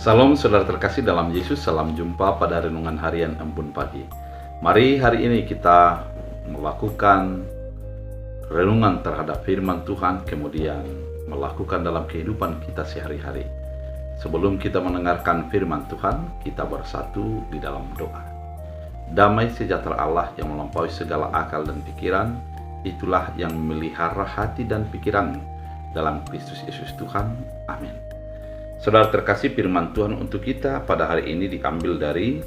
Salam saudara terkasih dalam Yesus, salam jumpa pada renungan harian Embun Pagi. Mari hari ini kita melakukan renungan terhadap firman Tuhan, kemudian melakukan dalam kehidupan kita sehari-hari. Sebelum kita mendengarkan firman Tuhan, kita bersatu di dalam doa. Damai sejahtera Allah yang melampaui segala akal dan pikiran, itulah yang memelihara hati dan pikiran dalam Kristus Yesus Tuhan. Amin. Saudara terkasih, firman Tuhan untuk kita pada hari ini diambil dari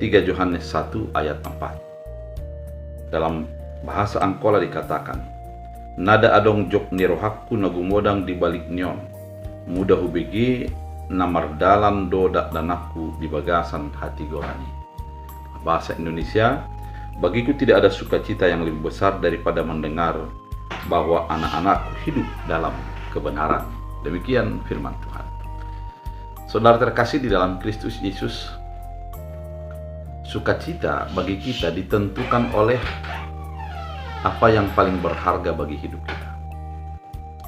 3 Yohanes 1 ayat 4. Dalam bahasa Angkola dikatakan, nada adong jok nirohakku nagumodang di balik nyon, mudah hubigi namardalan dodak danaku di bagasan hati gorani. Bahasa Indonesia, bagiku tidak ada sukacita yang lebih besar daripada mendengar bahwa anak-anakku hidup dalam kebenaran. Demikian firman Tuhan. Saudara terkasih di dalam Kristus Yesus, sukacita bagi kita ditentukan oleh apa yang paling berharga bagi hidup kita,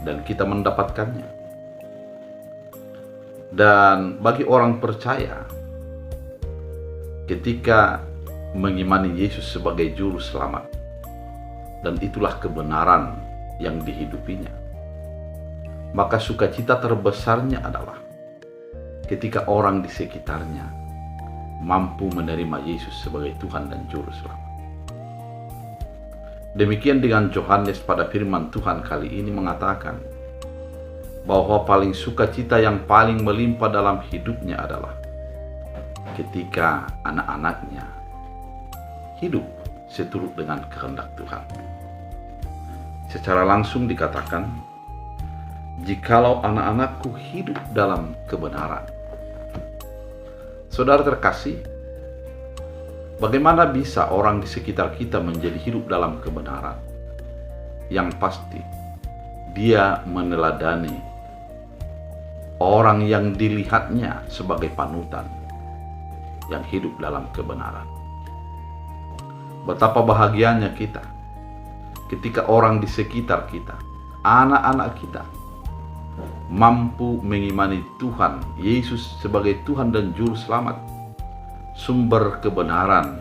dan kita mendapatkannya. Dan bagi orang percaya, ketika mengimani Yesus sebagai juru selamat, dan itulah kebenaran yang dihidupinya, maka sukacita terbesarnya adalah ketika orang di sekitarnya mampu menerima Yesus sebagai Tuhan dan Juru Selamat. Demikian dengan Yohanes pada firman Tuhan kali ini mengatakan bahwa paling sukacita yang paling melimpah dalam hidupnya adalah ketika anak-anaknya hidup seturut dengan kehendak Tuhan. Secara langsung dikatakan, jikalau anak-anakku hidup dalam kebenaran. Saudara terkasih, bagaimana bisa orang di sekitar kita menjadi hidup dalam kebenaran? Yang pasti, dia meneladani orang yang dilihatnya sebagai panutan yang hidup dalam kebenaran. Betapa bahagianya kita ketika orang di sekitar kita, anak-anak kita, mampu mengimani Tuhan Yesus sebagai Tuhan dan Juru Selamat, sumber kebenaran,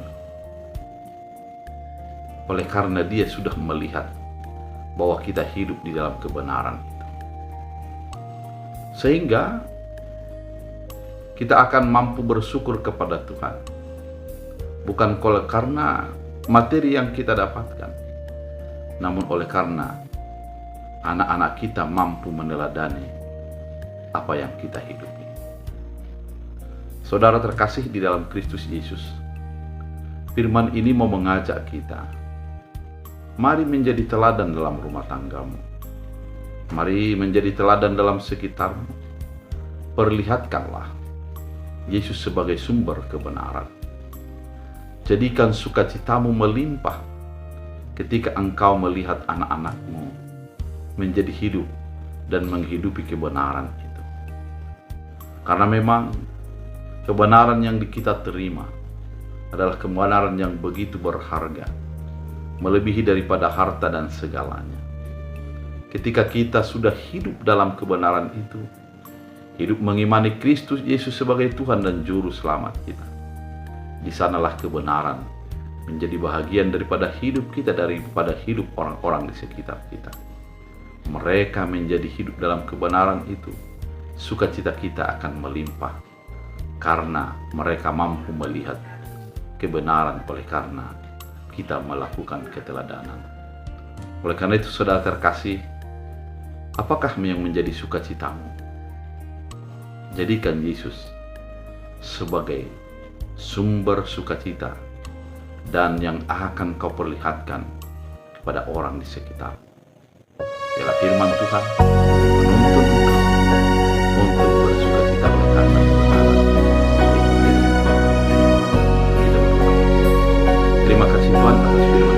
oleh karena dia sudah melihat bahwa kita hidup di dalam kebenaran itu. Sehingga kita akan mampu bersyukur kepada Tuhan, bukan oleh karena materi yang kita dapatkan, namun oleh karena anak-anak kita mampu meneladani apa yang kita hidupi. Saudara terkasih di dalam Kristus Yesus, firman ini mau mengajak kita, mari menjadi teladan dalam rumah tanggamu, mari menjadi teladan dalam sekitarmu. Perlihatkanlah Yesus sebagai sumber kebenaran. Jadikan sukacitamu melimpah ketika engkau melihat anak-anakmu menjadi hidup dan menghidupi kebenaran itu. Karena memang kebenaran yang kita terima adalah kebenaran yang begitu berharga, melebihi daripada harta dan segalanya. Ketika kita sudah hidup dalam kebenaran itu, hidup mengimani Kristus Yesus sebagai Tuhan dan Juru Selamat kita, di sanalah kebenaran menjadi bahagian daripada hidup kita, daripada hidup orang-orang di sekitar kita. Mereka menjadi hidup dalam kebenaran itu, sukacita kita akan melimpah karena mereka mampu melihat kebenaran oleh karena kita melakukan keteladanan. Oleh karena itu, saudara terkasih, apakah yang menjadi sukacitamu? Jadikan Yesus sebagai sumber sukacita dan yang akan kau perlihatkan kepada orang di sekitar. Biarlah firman Tuhan menuntun engkau untuk bersukacita oleh karena kebenaran. Terima kasih Tuhan atas firman